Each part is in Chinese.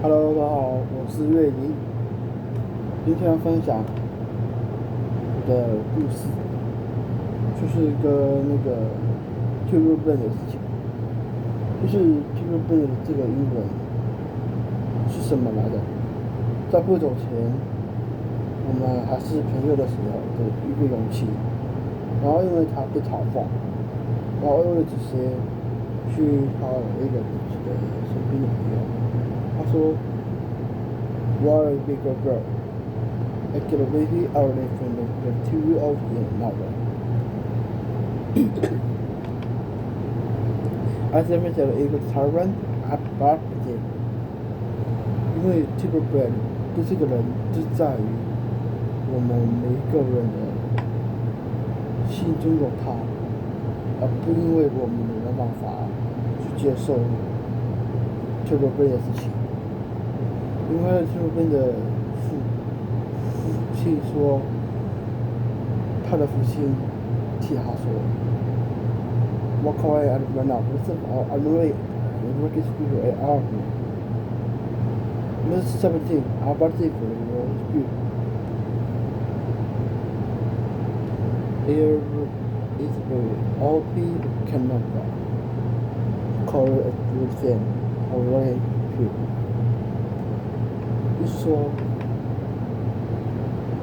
Hello，大家好，我是岳莹，今天要分享我的故事，就是一个TuberBand 的事情，就是 TuberBand 这个英文是什么来的？在不久前，我们还是朋友的时候的一个勇气，然后因为他被嘲讽，然后为了这些去讨好一个身边的朋友，他说。You are a bigger girl. I get a baby out from the 2-year-old in another. 而这边讲了一个 Tyrant Abba 因为 TuberBand 对这个人就在于我们每一个人的心中有他，而不因为我们没办法去接受 TuberBand 的事情。因为TuberBand 的父亲说，他的父亲替他说 ，Walk away and run out. I'm really working to people at all. Miss 17, our birthday for the good. Here is where all people cannot go. Call it a good thing. Alright, people. 就是说，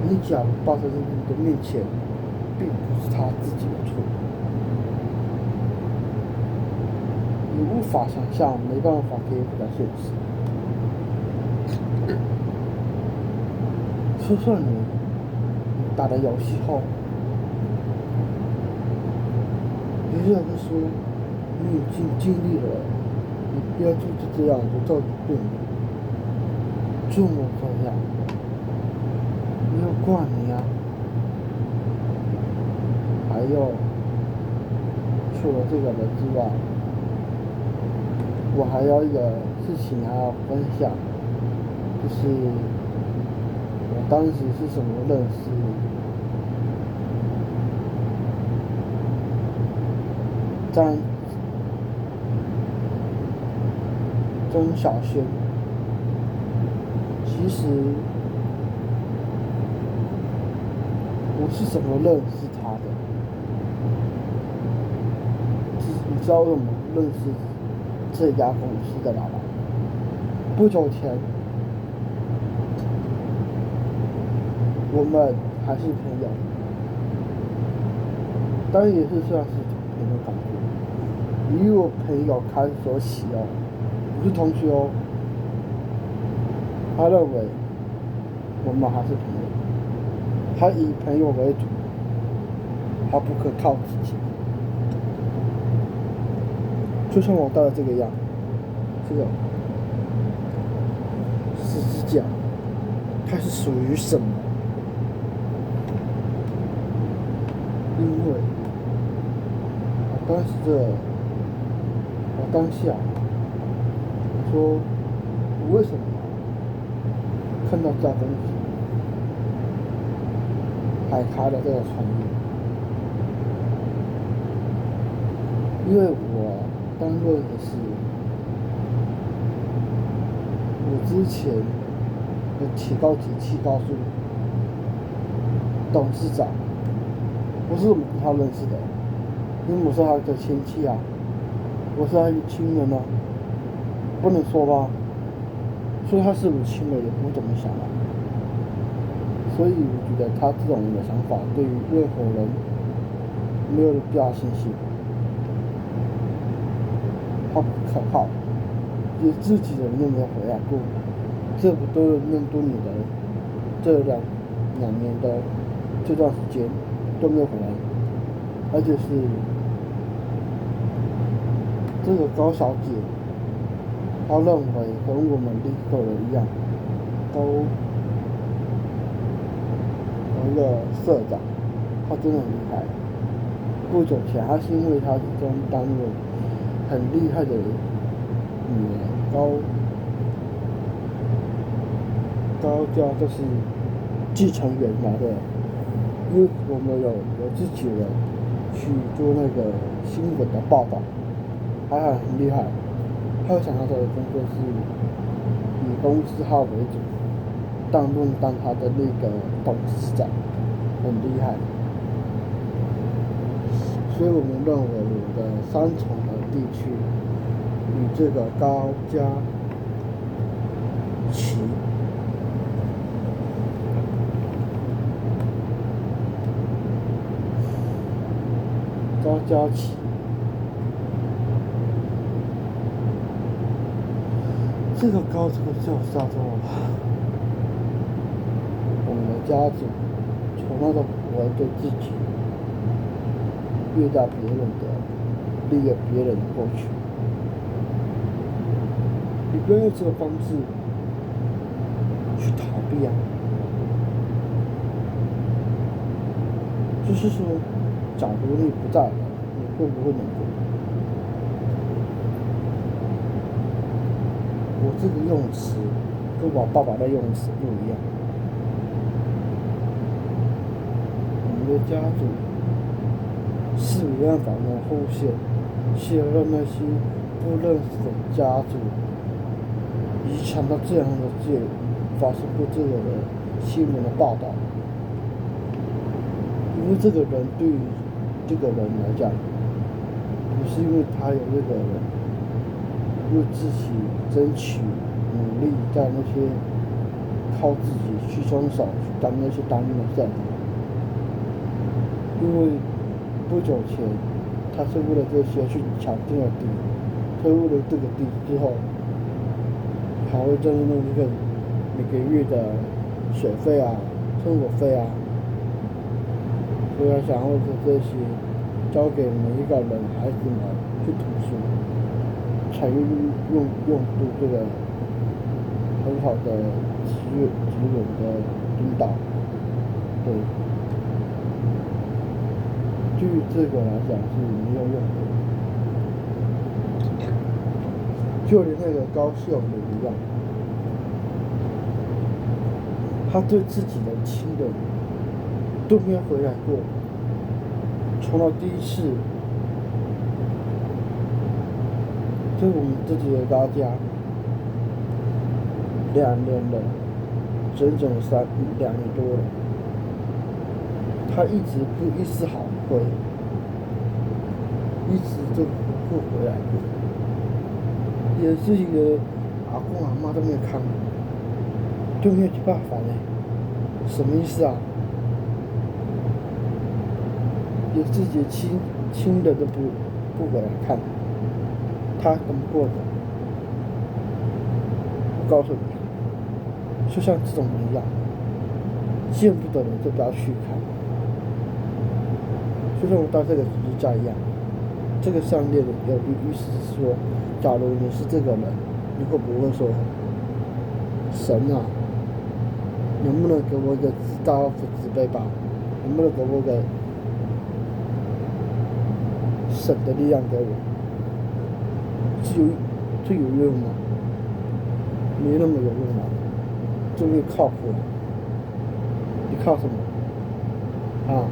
你假如抱在你的面前，并不是他自己的错，你无法想象，没办法可以回到现实。就算你打了游戏后，别人说你已经尽力了，你不要就是这样就照对你。这么这样，没有怪你啊！还有，除了这个人之外，我还有一个事情还要分享，就是我当时是怎么认识曾小轩。其实我是怎么认识他的？你知道我怎么认识这家公司的老板？不久前，我们还是朋友，当然也是算是朋友感觉。以我朋友开始说起哦，不是同学哦。他认为我们还是朋友，他以朋友为主，他不可靠自己。就像我戴的这个样，这个十字架，它是属于什么？因为我当下，我说我为什么？看到这东西，还开了这个创业，因为我担任的是我之前的提高节气告诉董事长，我是怎么跟他认识的？因为我是他的亲戚啊，我是他的亲人啊，不能说吧？说他是我亲人也不怎么想啊，所以我觉得他这种的想法对于任何人没有必要信心，他不可靠，连自己人都没有回来过，这不都那么多年的这两年的这段时间都没有回来，而且是这个高小姐。他认为和我们另一个人一样，都有一个社长，他真的很厉害。不久前，他是因为他中担任很厉害的女儿高教，就是继承人来的，因为我们有自己人去做那个新闻的报道，他还很厉害。他有想到的工作是以公司号为主，当他的那个董事长，很厉害。所以我们认为我的三重的地区与这个高嘉琪这个高这个叫啥子？我们的家族从来都不会对自己越大别人的利用别人的过去，你不要用这个方式去逃避啊！就是说，假如你不在了，你会不会难过？我这个用词跟我爸爸的用词不一样。我们的家族是没办法能后线，写了那些不认识的家族遗传到这样的发生过这个的新闻的报道，因为这个人对于这个人来讲，不是因为他有这个人为自己争取努力，在那些靠自己去双手去当那些当兵的战士，因为不久前他是为了这些去抢这个地，退入了这个地之后，还会挣那个每个月的水费啊、生活费啊，所以想要这些交给每一个人孩子们去读书，才用度这个很好的资源的领导，对。对于这个来讲是没有用的，就连那个高秀也一样，他对自己的亲人都没有回来过，从他第一次对我们自己的大家2年了，整整2年多了，他一直不一丝好回，一直都不回来过，连自己的阿公阿妈都没有看，都没有去办法呢，什么意思啊？连自己的亲人都不回来看，他怎么过的？我告诉你，就像这种人一样，见不得人就不要去看。就像我到这个十字架一样，这个上面有意思是说，假如你是这个人，你会不会说，神啊，能不能给我一个大慈悲吧？能不能给我个神的力量给我？这有用吗？没那么有用啊，这没靠谱啊。你靠什么？啊？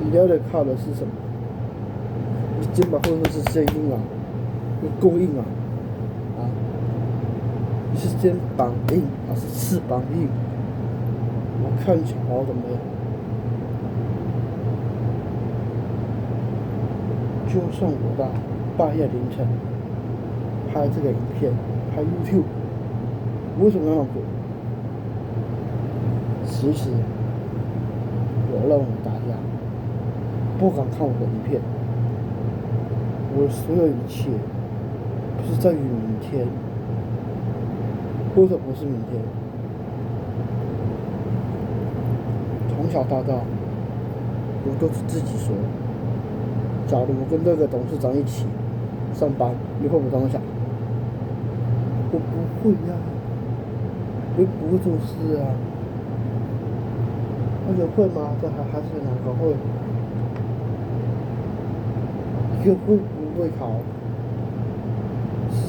你要的靠的是什么？你肩膀会不会是坚硬啊？你够硬啊？啊？你是肩膀硬还是翅膀硬？我看你好怎么样？就算我到半夜凌晨拍这个影片，拍 YouTube， 为什么要那么做？其实我认为大家不敢看我的影片，我所有一切不是在于明天，或者不是明天。从小到大，我都是自己说，假如我跟这个董事长一起上班，你会不会这么想？我不会呀，我不会做事啊。而且会吗？这还是哪个会？一个会不会考，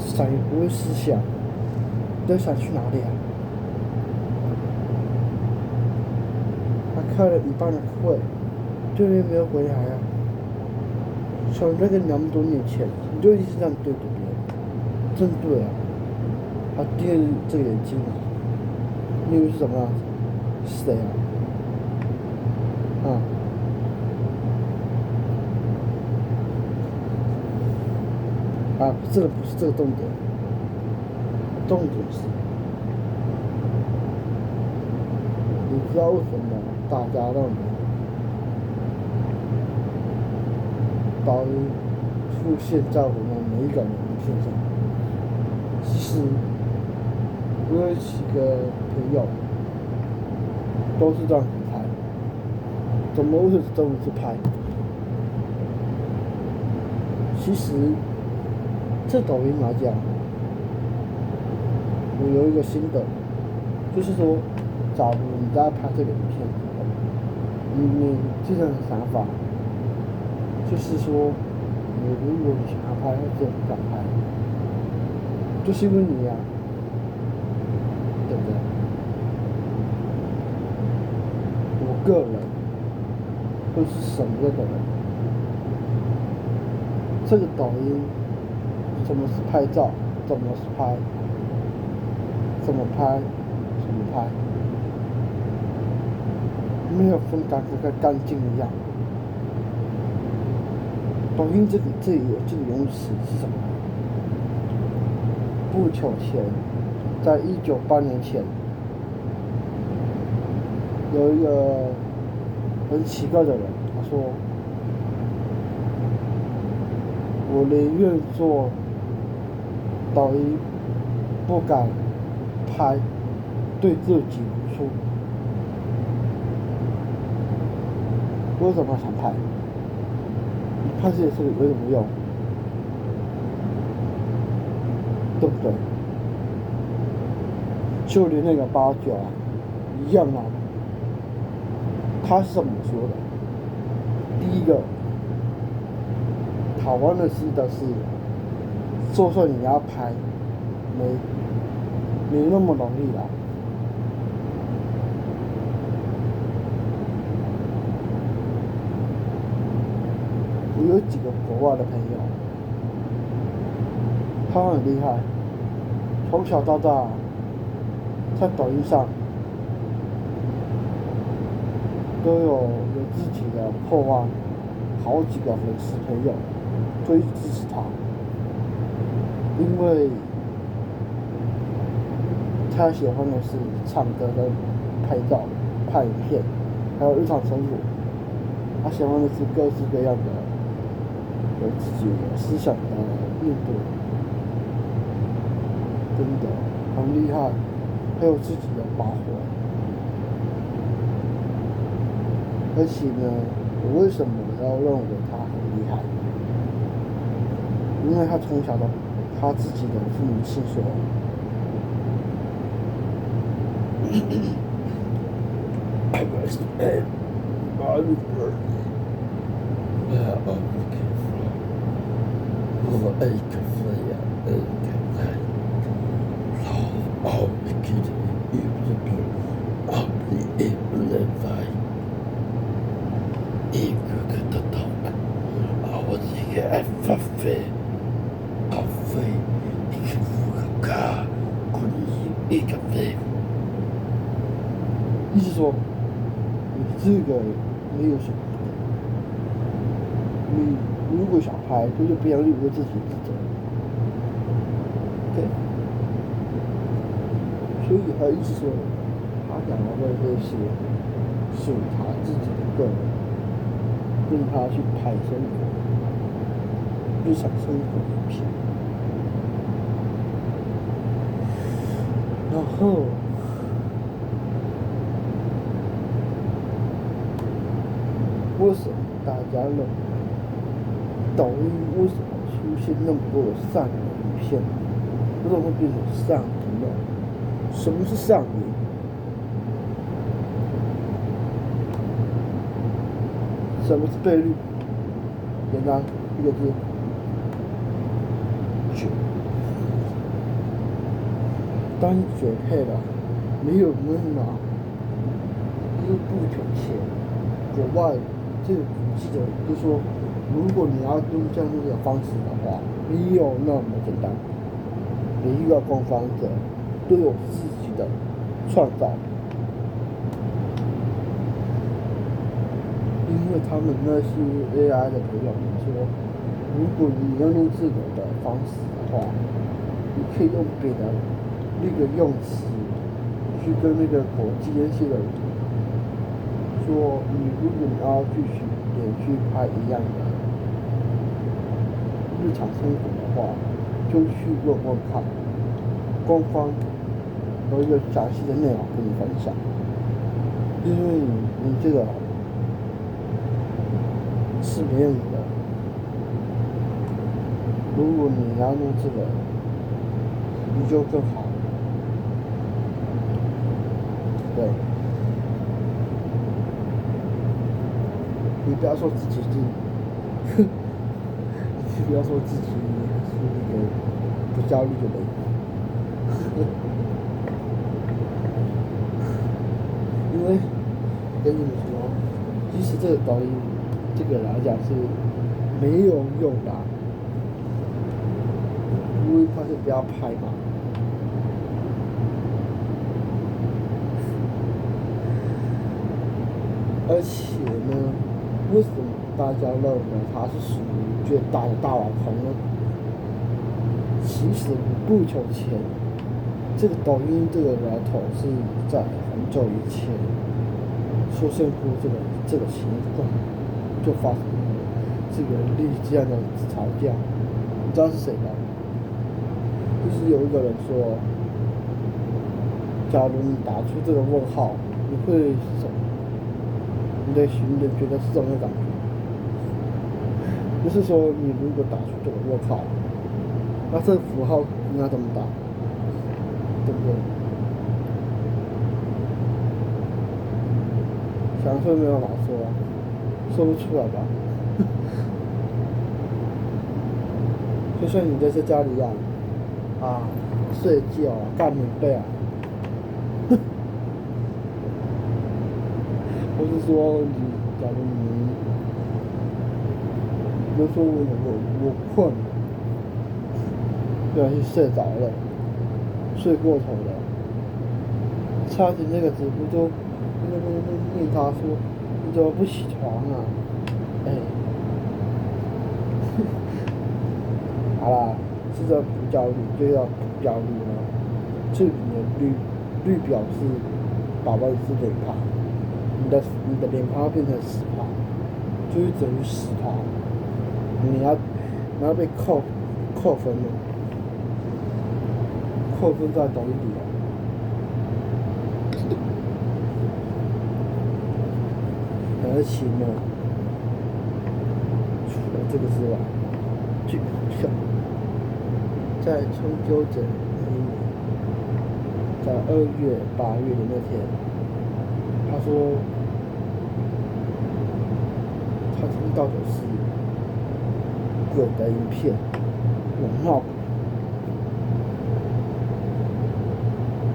想也不会思想，你在想去哪里啊？还开了一半的会，对面没有回来啊。从这个那么多年前，你就一直这样对别人，真对啊。他第二这个眼睛啊，你以为是什么样子？是谁啊？这个不是这个重点，重点是，你知道为什么大家认为导演出现在我们每一个人身上？其实，我有几个朋友都是这样子拍，怎么会这么去拍？其实，这抖音来讲，我有一个心得，就是说，假如你在拍这个影片的时候，你这种想法，就是说，如果你想要拍，就不敢拍，就是因为你呀、对不对？我个人会是什么样的人？这个抖音怎么是拍照，怎么是拍，怎么拍，怎么拍，没有分干净一样。抖音这里有这个用词是什么？不久前，在1998年前，有一个很奇怪的人，他说：“我宁愿做抖音，不敢拍，对自己无错。为什么想拍？你拍这些事有什么用？对不对？就连那个89啊，一样啊。他是怎么说的？第一个，台湾的是，就算你要拍，没那么容易啦。我有几个国外的朋友，他很厉害，从小到大，在抖音上都有自己的破万，好几个粉丝朋友都支持他，因为他喜欢的是唱歌跟拍照、拍影片，还有日常生活。他喜欢的是各式各样的有自己的思想的面对，真的很厉害，还有自己的把握。而且呢，我为什么要认为他很厉害？因为他从小他自己的父母亲说。I was bad. I was burning. Yeah, okay. Oh, I can fly. I can fly. Oh, I can't even. I'll be able to fly. If you get the talk, I was here at Fafe. Fafe, if you got, could you eat a fafe?意思说，你这个没有什么不对。你如果想拍，就不要为自己自责。OK， 所以他意思说，他讲的这些是他自己的个人，跟他去拍生活、日常生活影片，然后。为什么大家认为抖音为什么出现那么多的善良影片？为什么会变成善良呢？什么是善良？什么是倍率？简单一个字，9。当你9配了，没有人拿，又不久前，国外。这个记得就是说，如果你要用这样的方式的话，没有那么简单。每一个攻防者都有自己的创造，因为他们那些 AI 的朋友说，如果你要用这个的方式的话，你可以用别的那个用词去跟那个国际那些人说，如果你要继续连续拍一样的日常生活的话，就去问问看，官方有一个详细的内容跟你分享，因为你这个是没有你的。如果你要弄这个，你就更好。对，你不要说自己是，你不要说自己是一个不焦虑的人，因为跟你们说，其实这个抖音这个来讲是没有用的，因为他是不要拍嘛。而且呢，为什么大家认为他是属于最大的大网红呢？其实不久前，这个抖音这个苗头是在很久以前出现过这个情况，就发生了这个例这样的吵架。你知道是谁吗？就是有一个人说，假如你打出这个问号，你会是什么？你的觉得是什么感觉？就是说，你如果打出这个“我靠”，那这个符号应该怎么打？对不对？想说没有法说啊，说不出来吧？就像你在家里一样，睡觉啊，盖棉被啊。或是说假如你就说我困了，不小心睡着了，睡过头了，差点那个直播就问他说你怎么不起床啊？好啦，是这不焦虑就要不焦虑了。这里面绿表示宝宝是脸庞，你的脸庞要变成10%，就是等于10%，你要被扣分了，扣分在抖音里了。而且呢，除了这个之外，最搞笑，在中秋节那一年，在2月、8月的那天，他说他听到的是鬼的影片，很闹，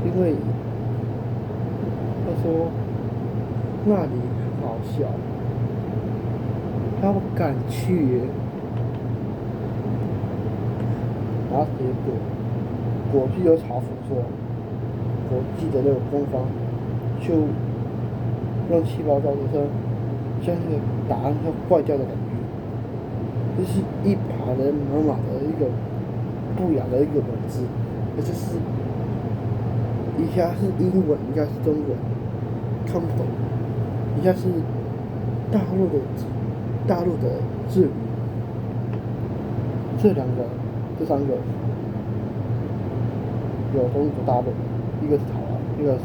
因为他说那里很好笑，他不敢去，然后结果就有嘲讽说，国际的那个官方就乱七八糟的说，像那个答案要坏掉的感觉，就是一排人满满的一个不雅的一个文字，而且是一下是英文，一下是中文，看不懂，一下是大陆的字语，这3个有中国大陆，一个是台湾，一个是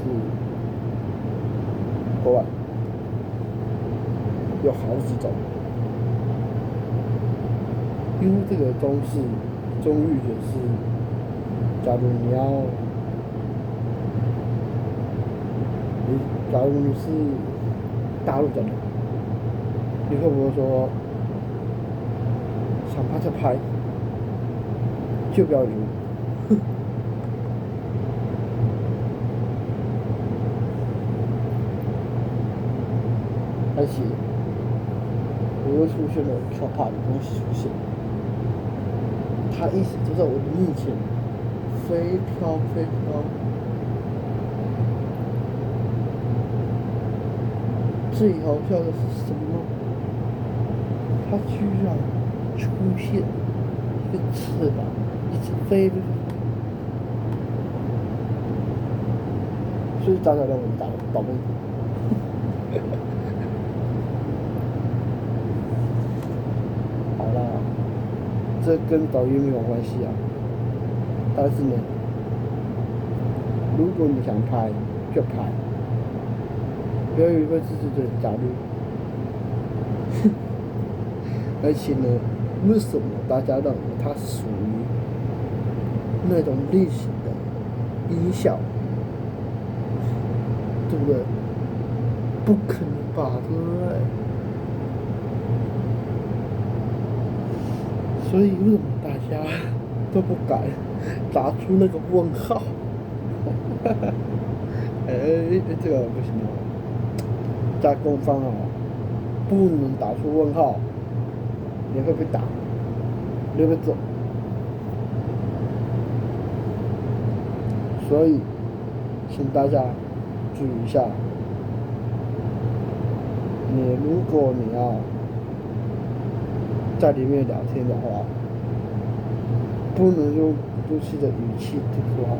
国外，有好几种。因为这个中日也是，假如你是大陆的人，你会不会说想拍就拍，就不要理我？而且又出现了可怕的东西出现，它一直就在我的面前飞飘飞飘。最好笑的是什么？它居然出现一个翅膀，一直飞。所以大家让我们打倒霉。好啦，这跟导演没有关系啊。但是呢，如果你想拍就拍，不要以为自己的假律。而且呢，为什么大家认为它是属于那种类型的音效？对不对？不可能吧，对不对？所以为什么大家都不敢打出那个问号？这个不行哦，加工方哦，不能打出问号，你会被打，你会被揍。所以，请大家注意一下，如果你要在里面聊天的话，不能用不是的语气去说话，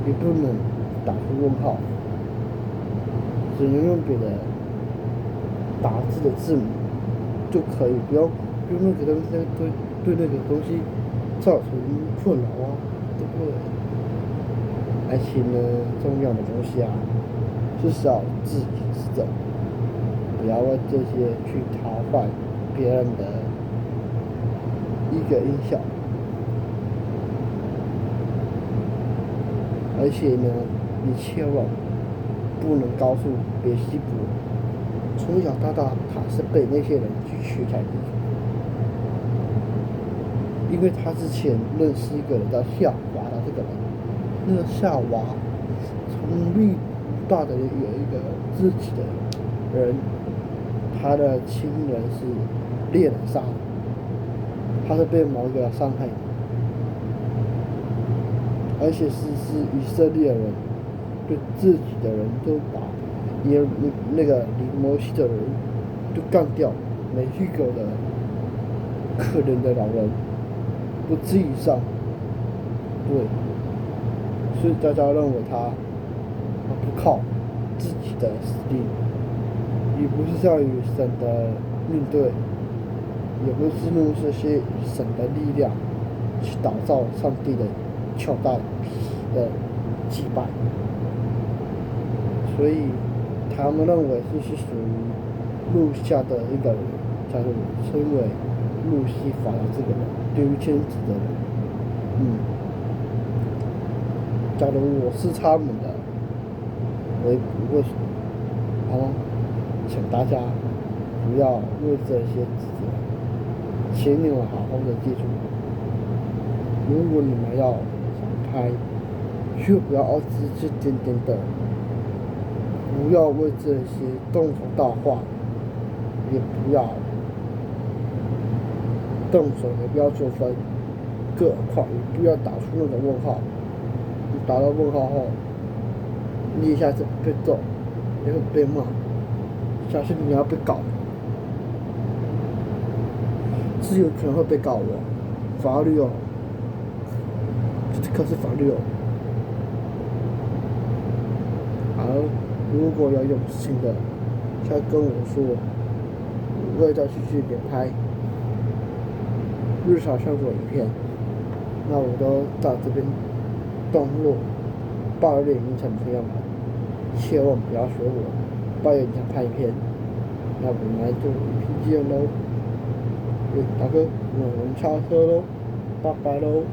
也不能打出问号，只能用别的打字的字母就可以，不用那个东西对那个东西造成困扰啊，对不对？而且呢，重要的东西啊，是要自己知道，不要为这些去讨坏别人的一个音效。而且呢，你千万不能告诉别西伯，从小到大他是被那些人去取材的，因为他之前认识一个人叫夏娃的这个人，那个夏娃从绿大的有一个自己的人，他的亲人是猎人杀的，他是被某一个伤害的。而且是以色列人对自己的人都把那个离摩西的人就干掉，每一个的可怜的老人不至于上，对，所以大家认为他不靠自己的实力，也不是向与神的面对，也不是用这些神的力量去打造上帝的乔大的击败，所以他们认为这是属于路下的一个人，叫做称为路西法的这个人，丢圈子的人。假如我是他们的，我也不会说，好吗？请大家不要为这些指责，请你们好好的记住，如果你们要拍，就不要指指点点的，不要为这些动手大话，也不要动手，也不要做分，更何况也不要打出那个问号。你打到问号后，你一下子被揍，也会被骂，小心你要被告，是有可能会被告的，法律哦。这可是法律哦。好，如果要用心的，就要跟我说，我会再继续连拍日常生活影片，那我都到这边段落。抱怨影响朋友们，千万不要学我抱怨影响拍影片，那我们来做影片见喽。大哥，我们下车喽，拜拜喽。